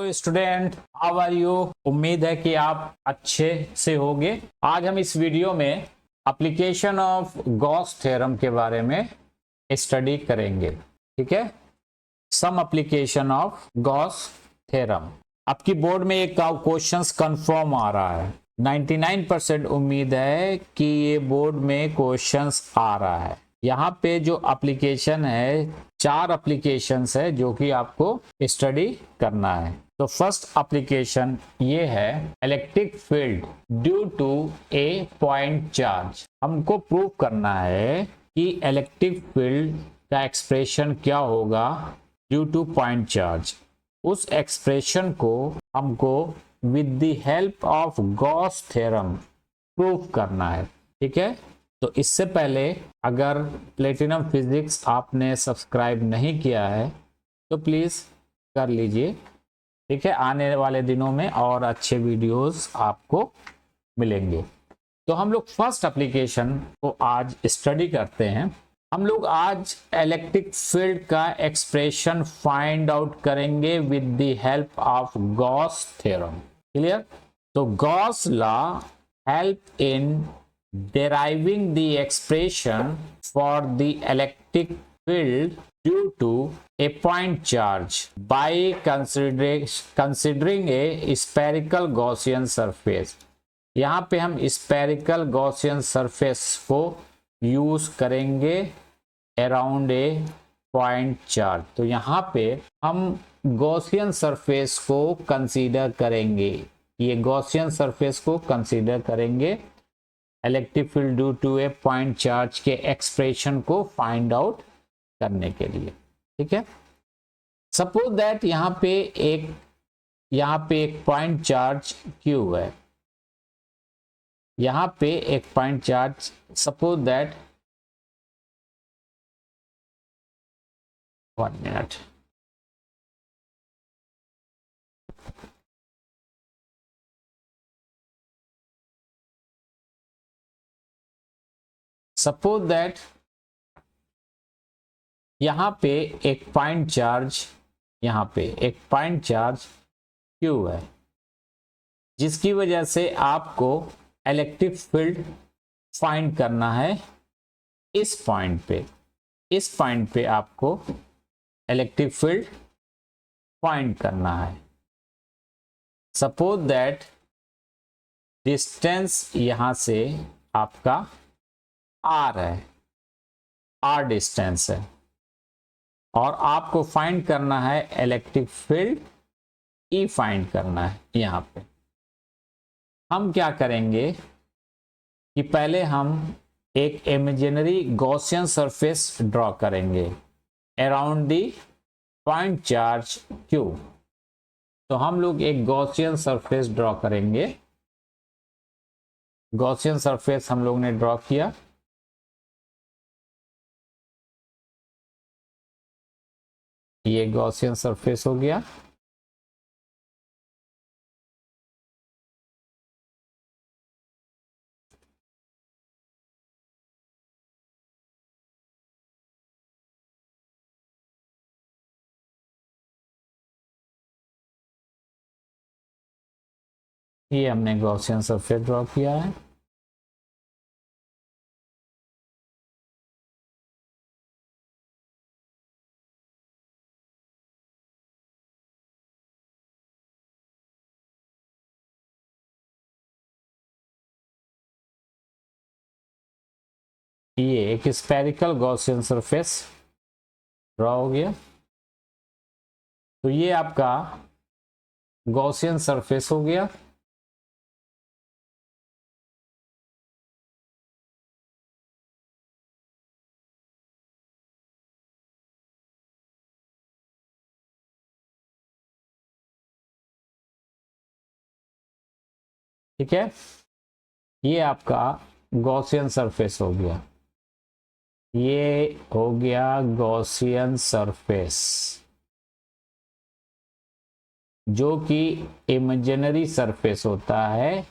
Hello student, how are you. उम्मीद है कि आप अच्छे से होंगे। आज हम इस वीडियो में एप्लीकेशन ऑफ गॉस थ्योरम के बारे में स्टडी करेंगे। ठीक है, some application of Gauss theorem. आपकी बोर्ड में एक क्वेश्चंस कंफर्म आ रहा है। 99% उम्मीद है कि ये बोर्ड में क्वेश्चंस आ रहा है। यहाँ पे जो एप्लीकेशन है, 4 एप्लीकेशंस है जो कि आपको स्टडी करना है। तो फर्स्ट एप्लीकेशन ये है electric field due to a point charge. हमको प्रूव करना है कि इलेक्ट्रिक फील्ड का एक्सप्रेशन क्या होगा ड्यू टू पॉइंट चार्ज। उस एक्सप्रेशन को हमको with the help of Gauss theorem prove करना है। ठीक है, तो इससे पहले अगर प्लेटिनम फिजिक्स आपने सब्सक्राइब नहीं किया है तो प्लीज़ कर लीजिए। ठीक है, आने वाले दिनों में और अच्छे वीडियोस आपको मिलेंगे। तो हम लोग फर्स्ट एप्लीकेशन को आज स्टडी करते हैं। हम लोग आज इलेक्ट्रिक फील्ड का एक्सप्रेशन फाइंड आउट करेंगे with the help of Gauss theorem. Clear? तो Gauss law help in deriving the expression for the electric field due to a point charge by considering a spherical Gaussian surface। यहाँ पे हम spherical Gaussian surface को use करेंगे around a point charge। तो यहाँ पे हम Gaussian surface को कंसीडर करेंगे। ये Gaussian surface को कंसीडर करेंगे electric field due to a point charge के एक्सप्रेशन को फाइंड आउट करने के लिए। ठीक है, सपोज दैट यहाँ पे एक पॉइंट चार्ज Q है। यहाँ पे एक point charge, suppose that 1 minute, suppose that यहाँ पे एक पॉइंट चार्ज Q है, जिसकी वजह से आपको इलेक्ट्रिक फील्ड फाइंड करना है। इस पॉइंट पे आपको इलेक्ट्रिक फील्ड फाइंड करना है। सपोज दैट डिस्टेंस यहाँ से आपका R है, R डिस्टेंस है, और आपको फाइंड करना है इलेक्ट्रिक फील्ड E फाइंड करना है। यहाँ पे हम क्या करेंगे कि पहले हम एक इमेजिनरी गॉसियन सरफेस ड्रॉ करेंगे around the point charge Q। तो हम लोग एक गॉसियन सरफेस ड्रॉ करेंगे। गॉसियन सरफेस हम लोग ने ड्रॉ किया। ये गॉसियन सरफेस हो गया। ये हमने गॉसियन सरफेस ड्रॉ किया है। ये एक स्फेरिकल गॉसियन सरफेस ड्रॉ हो गया। तो ये आपका गॉसियन सरफेस हो गया। ठीक है, ये आपका गॉसियन सरफेस हो गया। ये हो गया गॉसियन सरफेस, जो कि इमेजिनरी सरफेस होता है।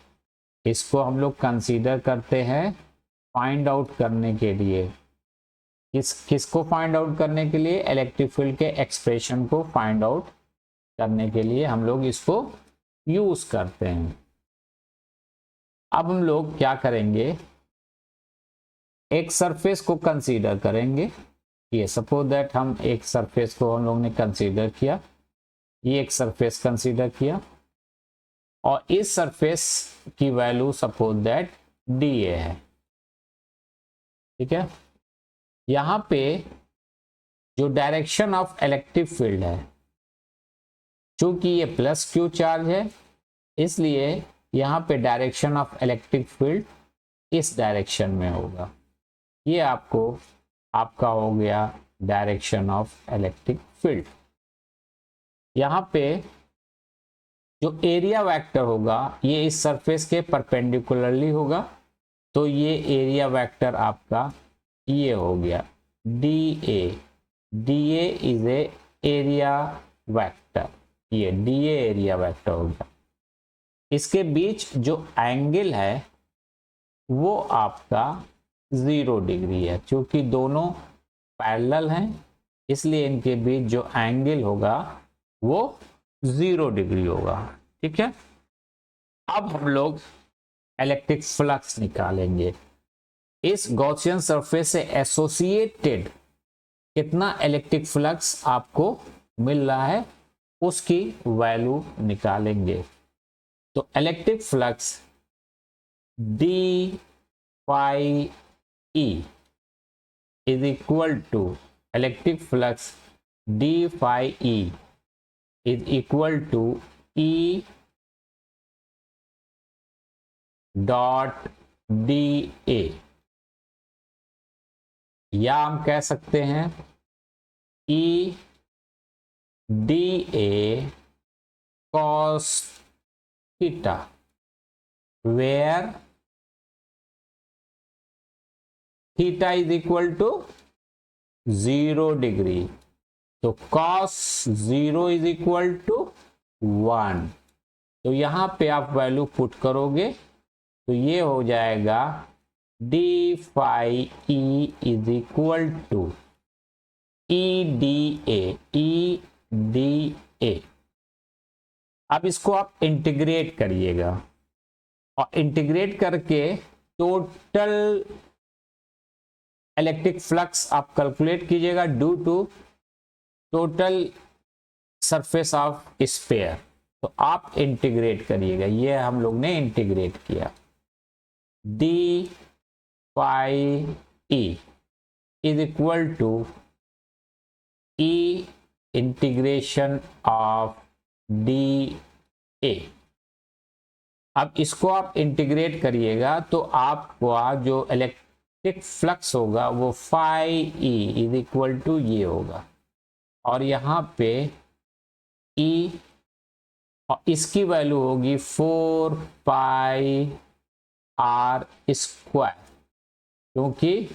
इसको हम लोग कंसीडर करते हैं फाइंड आउट करने के लिए। किसको फाइंड आउट करने के लिए? इलेक्ट्रिक फील्ड के एक्सप्रेशन को फाइंड आउट करने के लिए हम लोग इसको यूज करते हैं। अब हम लोग क्या करेंगे, एक सरफेस को कंसीडर करेंगे। ये सपोज दैट हम एक सरफेस को हम लोग ने कंसीडर किया, ये एक सरफेस कंसीडर किया और इस सरफेस की वैल्यू सपोज दैट dA है। ठीक है, यहां पे जो डायरेक्शन ऑफ इलेक्ट्रिक फील्ड है, चूंकि ये प्लस क्यू चार्ज है, इसलिए यहां पे डायरेक्शन ऑफ इलेक्ट्रिक फील्ड इस डायरेक्शन में होगा। ये आपका हो गया डायरेक्शन ऑफ इलेक्ट्रिक फील्ड। यहां पे जो एरिया वेक्टर होगा ये इस सरफेस के परपेंडिकुलरली होगा, तो ये एरिया वेक्टर आपका ये हो गया DA। DA is a area vector, ये DA एरिया वेक्टर हो गया। इसके बीच जो एंगल है वो आपका 0 डिग्री है, क्योंकि दोनों पैरेलल हैं, इसलिए इनके बीच जो एंगल होगा वो 0 डिग्री होगा। ठीक है, अब हम लोग इलेक्ट्रिक फ्लक्स निकालेंगे। इस गॉसियन सरफेस से एसोसिएटेड कितना इलेक्ट्रिक फ्लक्स आपको मिल रहा है उसकी वैल्यू निकालेंगे। तो electric flux d phi e is equal to electric flux d phi e is equal to E dot dA, या हम कह सकते हैं E dA cos theta, where theta is equal to 0 degree. तो cos 0 is equal to 1। तो यहां पे आप वैल्यू पुट करोगे तो ये हो जाएगा d phi e is equal to E dA। अब इसको आप इंटीग्रेट करिएगा और इंटीग्रेट करके टोटल इलेक्ट्रिक फ्लक्स आप कैलकुलेट कीजिएगा due to total surface of sphere. तो आप इंटीग्रेट करिएगा, ये हम लोग ने इंटीग्रेट किया। d phi e is equal to E integration of dA। अब इसको आप इंटीग्रेट करिएगा तो आपको जो इलेक्ट्रिक फ्लक्स होगा वो phi e is equal to ये होगा, और यहाँ पे E और इसकी वैल्यू होगी 4 pi r स्क्वायर, क्योंकि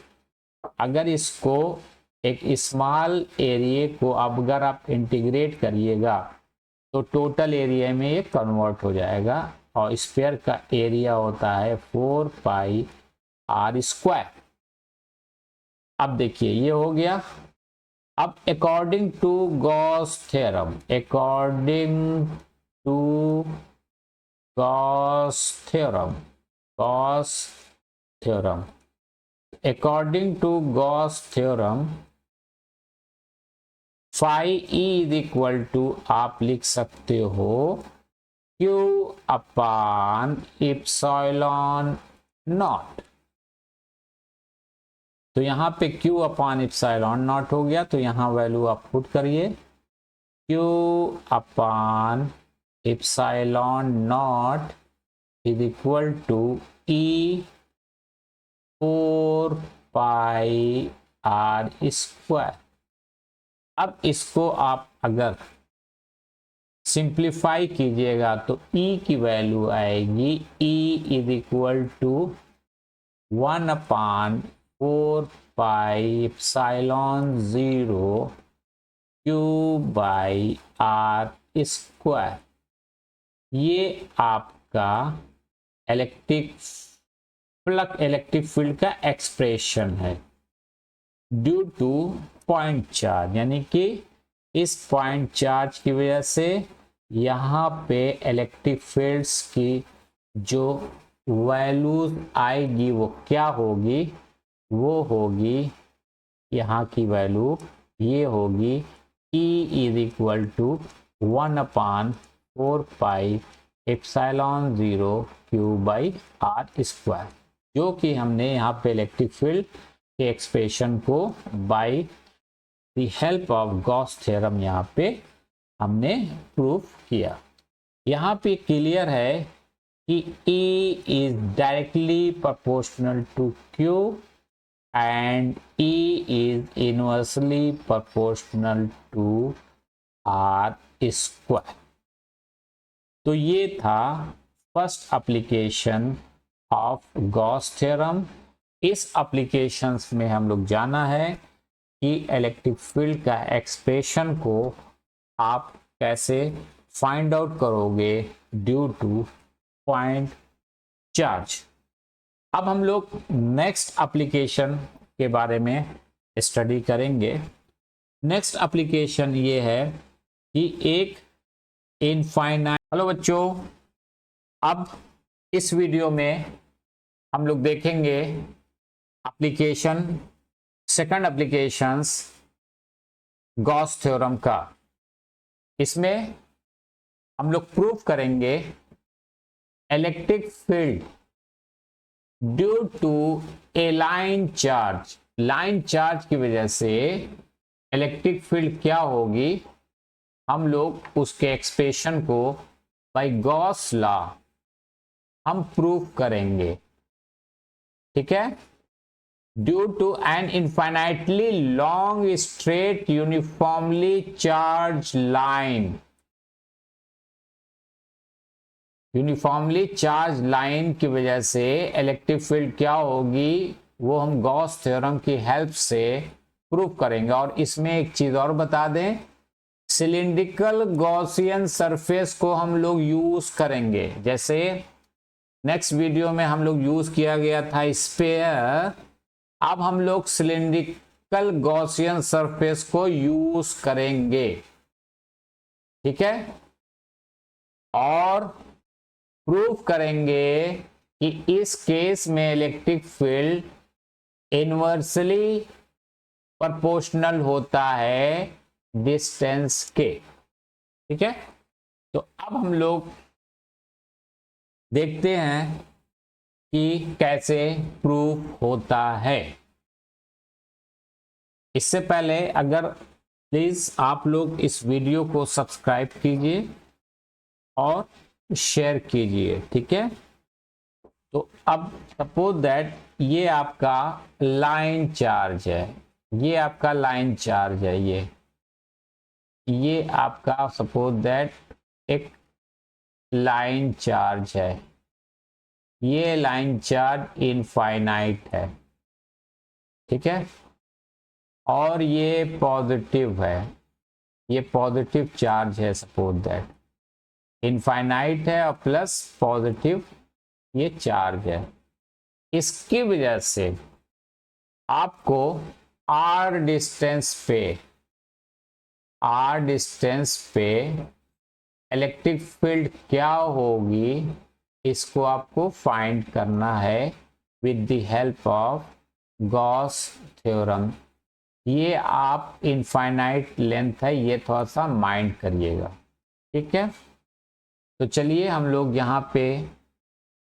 अगर इसको एक स्मॉल एरिया को अगर आप इंटीग्रेट करिएगा तो टोटल एरिया में ये कन्वर्ट हो जाएगा, और स्फीयर का एरिया होता है 4 pi r स्क्वायर। अब देखिए ये हो गया। अब according to Gauss theorem, according to Gauss theorem, Gauss theorem, according to Gauss theorem phi e is equal to आप लिख सकते हो Q अपान इप्सिलॉन नॉट। तो यहां पे Q अपान इप्सिलॉन नॉट हो गया, तो यहां वैल्यू आप पुट करिए Q upon epsilon naught is equal to E 4 pi r square. अब इसको आप अगर सिंप्लीफाई कीजिएगा तो E की वैल्यू आएगी E is equal to 1 upon 4 pi epsilon 0 Q by R square. ये आपका इलेक्ट्रिक फील्ड का एक्सप्रेशन है ड्यू टू पॉइंट चार्ज, यानी कि इस पॉइंट चार्ज की वजह से यहाँ पे इलेक्ट्रिक फील्ड्स की जो वैल्यूज आएगी वो क्या होगी, वो होगी यहाँ की वैल्यू ये होगी E is equal to 1/4 pi epsilon 0 Q by R square, जो कि हमने यहाँ पे इलेक्ट्रिक फील्ड के एक्सप्रेशन को by the help of Gauss theorem यहाँ पे हमने प्रूफ किया। यहाँ पे क्लियर है कि E is directly proportional to Q and E is inversely proportional to R square। तो ये था first application of Gauss theorem. इस एप्लीकेशंस में हम लोग जाना है कि इलेक्ट्रिक फील्ड का एक्सप्रेशन को आप कैसे फाइंड आउट करोगे ड्यू टू पॉइंट चार्ज। अब हम लोग नेक्स्ट एप्लीकेशन के बारे में स्टडी करेंगे। नेक्स्ट एप्लीकेशन ये है कि एक इनफाइनाइट, हेलो बच्चों, अब इस वीडियो में हम लोग देखेंगे application, second applications Gauss theorem का। इसमें हम लोग प्रूव करेंगे electric field due to a line charge, line charge की वजह से इलेक्ट्रिक फील्ड क्या होगी, हम लोग उसके एक्सप्रेशन को बाय गॉस लॉ हम प्रूव करेंगे। ठीक है, due to an infinitely long straight uniformly charge line, uniformly charge line की वजह से इलेक्ट्रिक फील्ड क्या होगी वो हम गॉस थ्योरम की हेल्प से प्रूव करेंगे। और इसमें एक चीज और बता दें, सिलिंड्रिकल गॉसियन सरफेस को हम लोग यूज करेंगे। जैसे नेक्स्ट वीडियो में हम लोग यूज किया गया था स्फीयर, अब हम लोग सिलिंड्रिकल गॉसियन सरफेस को यूज करेंगे। ठीक है, और प्रूव करेंगे कि इस केस में इलेक्ट्रिक फील्ड इनवर्सली प्रोपोर्शनल होता है डिस्टेंस के। ठीक है, तो अब हम लोग देखते हैं कि कैसे प्रूव होता है। इससे पहले अगर प्लीज आप लोग इस वीडियो को सब्सक्राइब कीजिए और शेयर कीजिए। ठीक है, तो अब सपोज दैट ये आपका लाइन चार्ज है, ये आपका लाइन चार्ज है, ये आपका सपोज दैट एक लाइन चार्ज है, ये लाइन चार्ज इनफाइनाइट है। ठीक है, और ये पॉजिटिव है, ये पॉजिटिव चार्ज है, सपोज दैट इनफाइनाइट है और प्लस पॉजिटिव ये चार्ज है। इसकी वजह से आपको आर डिस्टेंस पे इलेक्ट्रिक फील्ड क्या होगी इसको आपको फाइंड करना है with the help of Gauss theorem. ये आप इनफाइनाइट लेंथ है, ये थोड़ा सा माइंड करिएगा। ठीक है, तो चलिए हम लोग यहाँ पे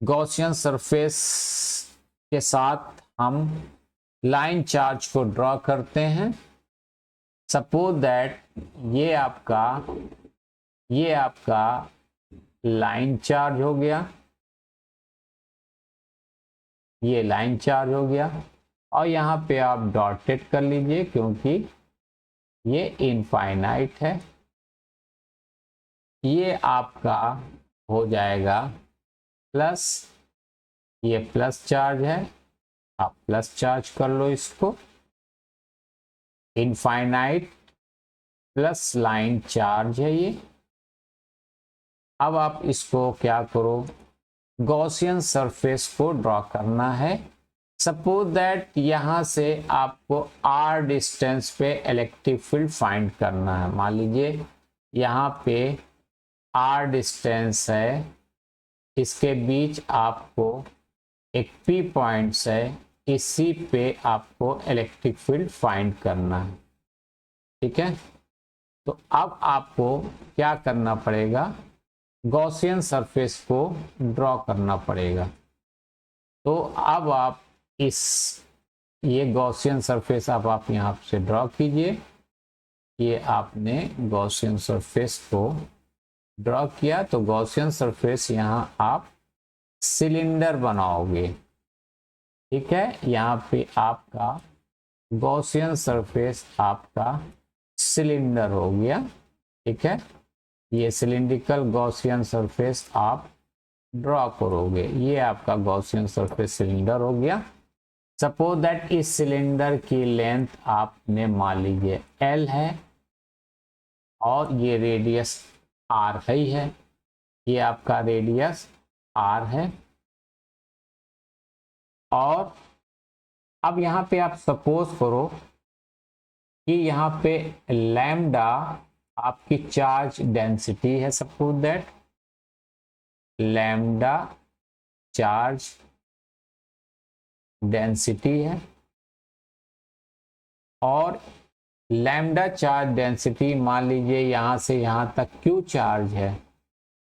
गॉसियन सरफेस के साथ हम लाइन चार्ज को ड्रॉ करते हैं। सपोज दैट ये आपका लाइन चार्ज हो गया, ये लाइन चार्ज हो गया, और यहाँ पे आप डॉटेड कर लीजिए क्योंकि ये इनफाइनाइट है। ये आपका हो जाएगा प्लस, ये प्लस चार्ज है, आप प्लस चार्ज कर लो इसको, इनफाइनाइट प्लस लाइन चार्ज है ये। अब आप इसको क्या करो, गॉसियन सरफेस को ड्रॉ करना है। सपोज दैट यहां से आपको आर डिस्टेंस पे इलेक्ट्रिक फील्ड फाइंड करना है। मान लीजिए यहाँ पे r डिस्टेंस है, इसके बीच आपको एक p पॉइंट्स है, इसी पे आपको इलेक्ट्रिक फील्ड फाइंड करना है। ठीक है, तो अब आपको क्या करना पड़ेगा, गॉसियन सरफेस को ड्रॉ करना पड़ेगा। तो अब आप ये गॉसियन सरफेस अब आप यहाँ से ड्रॉ कीजिए। ये आपने गॉसियन सरफेस को ड्रॉ किया, तो गॉसियन सरफेस यहाँ आप सिलेंडर बनाओगे। ठीक है, यहाँ पे आपका गॉसियन सरफेस आपका सिलेंडर हो गया। ठीक है, ये सिलिंड्रिकल गॉसियन सरफेस आप ड्रॉ करोगे, ये आपका गॉसियन सरफेस सिलेंडर हो गया। सपोज दैट इस सिलेंडर की लेंथ आपने मान लीजिए L है और ये रेडियस R ही है, ये आपका रेडियस R है। और अब यहाँ पे आप सपोज करो कि यहाँ पे लैम्डा आपकी चार्ज डेंसिटी है, suppose that lambda charge density है, और लैम्डा चार्ज डेंसिटी मान लीजिए यहाँ से यहाँ तक क्यू चार्ज है,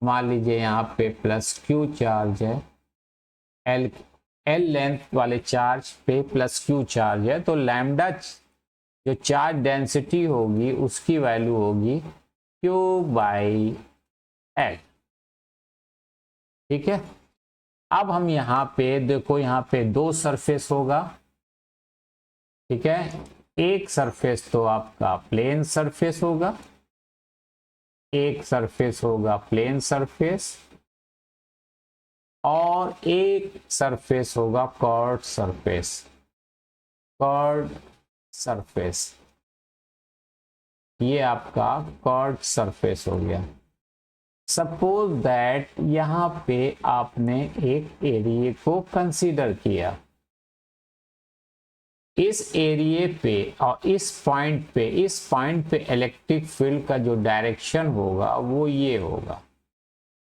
मान लीजिए यहाँ पे प्लस क्यू चार्ज है, एल लेंथ वाले चार्ज पे प्लस क्यू चार्ज है, तो लैम्डा जो चार्ज डेंसिटी होगी उसकी वैल्यू होगी Q बाई L। ठीक है, अब हम यहाँ पे देखो, यहाँ पे दो सरफेस होगा। ठीक है, एक सरफेस तो आपका प्लेन सरफेस होगा, एक सरफेस होगा प्लेन सरफेस, और एक सरफेस होगा कर्व्ड सरफेस, कर्व्ड सरफेस। ये आपका कर्व्ड सरफेस हो गया। सपोज दैट यहां पे आपने एक एरिया को कंसीडर किया, इस एरिया पे और इस पॉइंट पे इलेक्ट्रिक फील्ड का जो डायरेक्शन होगा वो ये होगा,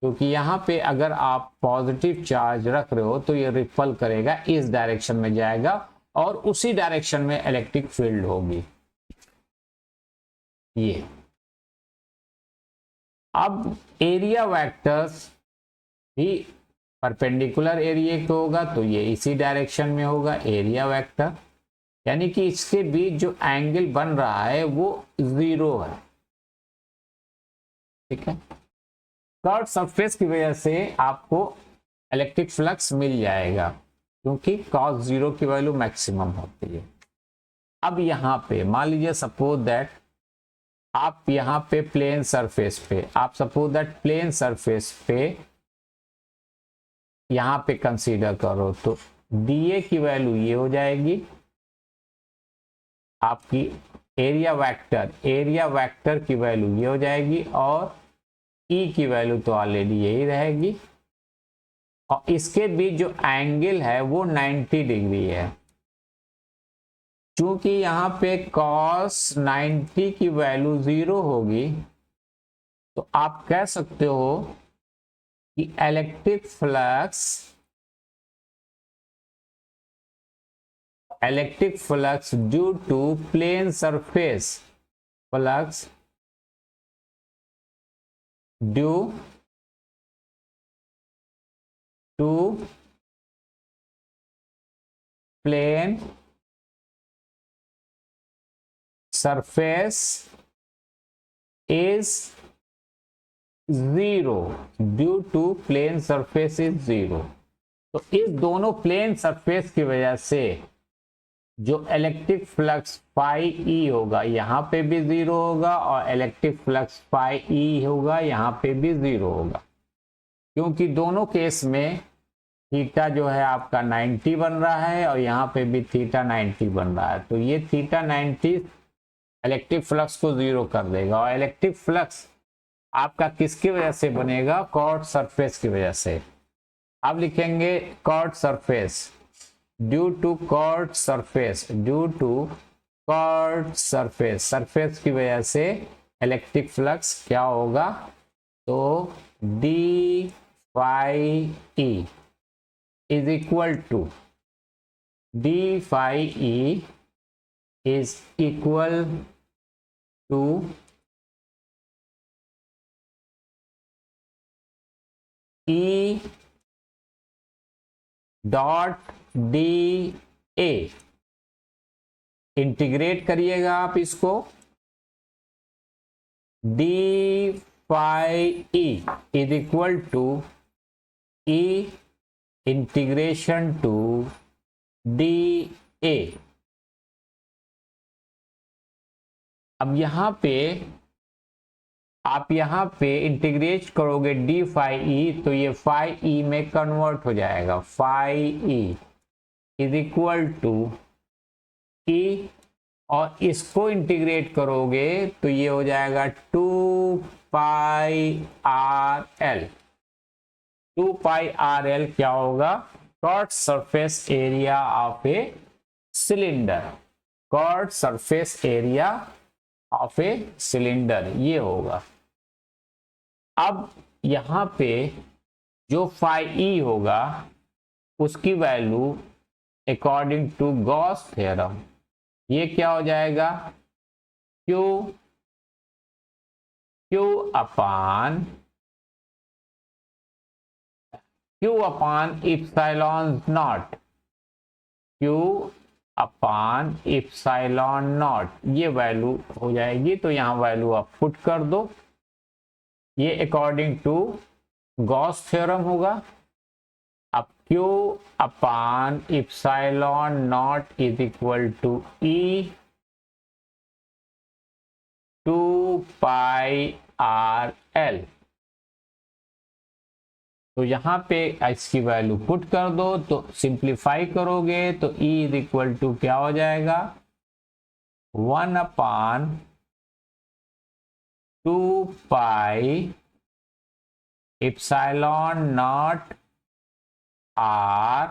क्योंकि यहाँ पे अगर आप पॉजिटिव चार्ज रख रहे हो तो ये रिपल करेगा, इस डायरेक्शन में जाएगा और उसी डायरेक्शन में इलेक्ट्रिक फील्ड होगी। ये अब एरिया वेक्टर्स भी परपेंडिकुलर एरिया को होगा, तो ये इसी डायरेक्शन में होगा एरिया वेक्टर, यानी कि इसके बीच जो एंगल बन रहा है वो 0 है। ठीक है, कर्व्ड सरफेस की वजह से आपको इलेक्ट्रिक फ्लक्स मिल जाएगा, क्योंकि cos 0 की वैल्यू मैक्सिमम होती है। अब यहाँ पे मान लीजिए सपोज दैट आप यहाँ पे प्लेन सरफेस पे, आप सपोज दैट प्लेन सरफेस पे यहाँ पे कंसीडर करो, तो dA की वैल्यू ये हो जाएगी आपकी, एरिया वेक्टर की वैल्यू ये हो जाएगी, और E की वैल्यू तो ऑलरेडी यही रहेगी, और इसके बीच जो एंगल है वो 90 डिग्री है। चूंकि यहाँ पे cos 90 की वैल्यू 0 होगी, तो आप कह सकते हो कि electric flux due to plane surface, flux due to plane surface is 0, due to plane surface is 0। तो इस दोनों प्लेन सरफेस की वजह से जो इलेक्ट्रिक फ्लक्स फाई ई होगा यहाँ पे भी 0 होगा, और इलेक्ट्रिक फ्लक्स फाई ई होगा यहाँ पे भी 0 होगा, क्योंकि दोनों केस में थीटा जो है आपका 90 बन रहा है और यहाँ पे भी थीटा 90 बन रहा है, तो ये थीटा 90 इलेक्ट्रिक फ्लक्स को 0 कर देगा। और इलेक्ट्रिक फ्लक्स आपका किसकी वजह से बनेगा, कर्व्ड सरफेस की वजह से। अब लिखेंगे curved surface, due to curved surface, due to curved surface, surface की वजह से इलेक्ट्रिक फ्लक्स क्या होगा, तो d phi e is equal to d phi e is equal to e dot d a. Integrate करिएगा आप इसको, d phi e is equal to e integration to d a. अब यहां पे आप यहां पे इंटीग्रेट करोगे डी फाई ई, तो ये फाई ई में कन्वर्ट हो जाएगा। Phi e is equal to e, और इसको इंटीग्रेट करोगे तो ये हो जाएगा 2 pi r l. 2 pi r l क्या होगा? Curved surface area of a cylinder. Curved surface area of a cylinder ये होगा। अब यहां पे जो फाई ई होगा उसकी value according to Gauss theorem ये क्या हो जाएगा? Q upon epsilon naught. Q upon epsilon naught ये वैल्यू हो जाएगी। तो यहां वैल्यू आप पुट कर दो, ये अकॉर्डिंग टू गॉस थ्योरम होगा। अब Q upon epsilon naught is equal to e 2 pi r l. तो यहां पे इसकी वैल्यू पुट कर दो, तो सिंप्लीफाई करोगे तो E इज इक्वल टू क्या हो जाएगा? 1 upon 2 pi epsilon not r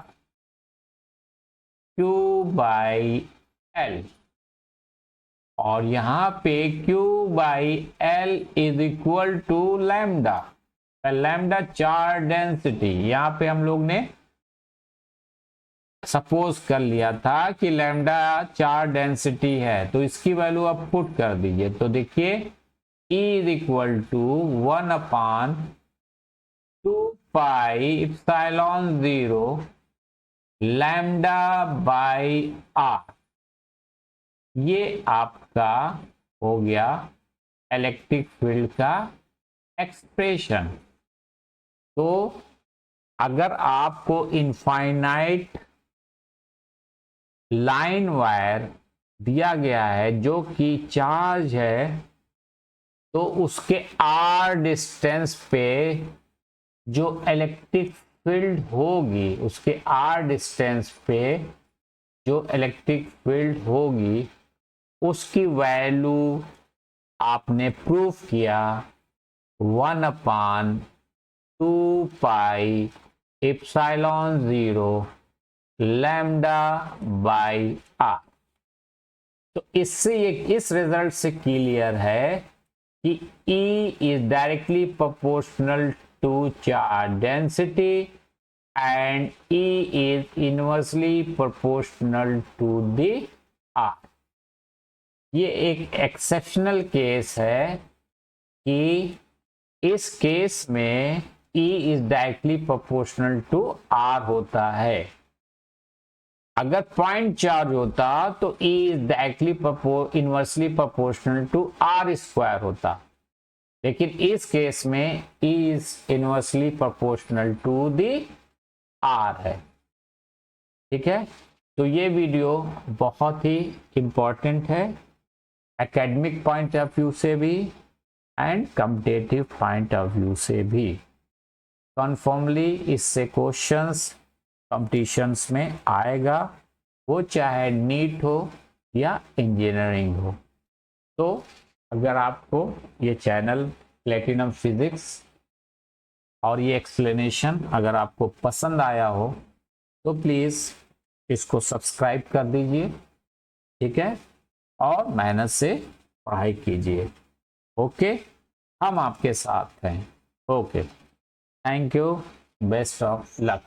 Q by l. और यहां पे Q by l is equal to lambda. Lambda charge density, यहां पे हम लोग ने सपोज कर लिया था कि लैम्डा चार्ज डेंसिटी है, तो इसकी वैल्यू आप पुट कर दीजिए। तो देखिए E is equal to 1 upon 2 pi epsilon 0 lambda by r. ये आपका हो गया इलेक्ट्रिक फील्ड का एक्सप्रेशन। तो अगर आपको इनफाइनाइट लाइन वायर दिया गया है जो कि चार्ज है, तो उसके आर डिस्टेंस पे जो इलेक्ट्रिक फील्ड होगी, उसके आर डिस्टेंस पे जो इलेक्ट्रिक फील्ड होगी उसकी वैल्यू आपने प्रूफ किया 1 upon 2 pi epsilon 0 lambda by r. तो इससे इस रिजल्ट से क्लियर है कि E is directly proportional to charge density and E is inversely proportional to the R। ये एक एक्सेप्शनल केस है कि इस केस में E is directly proportional to R होता है। अगर पॉइंट चार्ज होता तो E is directly inversely proportional to R square होता, लेकिन इस केस में E is inversely proportional to the R है। ठीक है, तो ये वीडियो बहुत ही इंपॉर्टेंट है एकेडमिक पॉइंट ऑफ व्यू से भी and competitive point of view से भी। कन्फर्मली इससे क्वेश्चंस कॉम्पिटिशन्स में आएगा, वो चाहे नीट हो या इंजीनियरिंग हो। तो अगर आपको ये चैनल प्लेटिनम फिजिक्स और ये एक्सप्लेनेशन अगर आपको पसंद आया हो तो प्लीज़ इसको सब्सक्राइब कर दीजिए, ठीक है, और मेहनत से पढ़ाई कीजिए। ओके, हम आपके साथ हैं। Okay, thank you, best of luck.